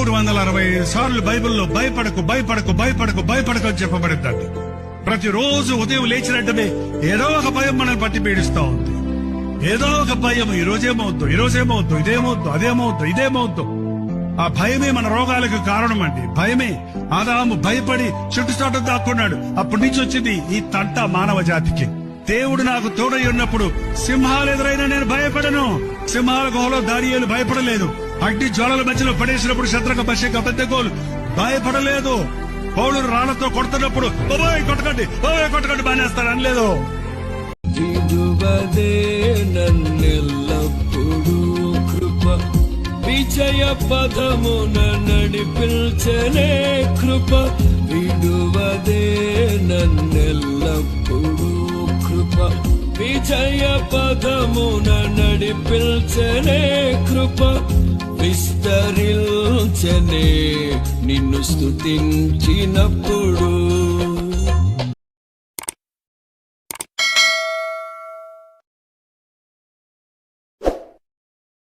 365 సార్లు బైబిల్లో భయపడకు భయపడకు భయపడకు భయపడకు అని చెప్పబడిందండి. ప్రతిరోజు ఉదయం లేచినట్టునే ఏదో ఒక భయం మనల్ని పట్టి పీడిస్తా ఉంది. ఏదో ఒక భయం, ఈరోజేమవుద్దు ఇదేమవుద్దు ఇదేమవుద్దు. ఆ భయమే మన రోగాలకు కారణం అండి. భయమే. ఆదాము భయపడి చుట్టుచాటు దాక్కున్నాడు. అప్పటి నుంచి వచ్చింది ఈ తంట మానవ జాతికి. దేవుడు నాకు తోడై ఉన్నప్పుడు సింహాలు ఎదురైనా నేను భయపడను. సింహాల గుహలో దానియేలు భయపడలేదు. అగ్ని జ్వాలల మధ్యలో పడేసినప్పుడు శత్రుక పశక అబద్ధగోలు భయపడలేదు. పౌలు రాళ్లతో కొడుతున్నప్పుడు కొట్టకండి బానేస్తాడు అనలేదు. విజయ పదమున నడిపించనే కృప, విడువదే నన్నెల్లప్పుడు కృప. విజయ పదమున నడిపించనే కృప, విస్తరించనే నిన్ను స్తుతించినప్పుడు.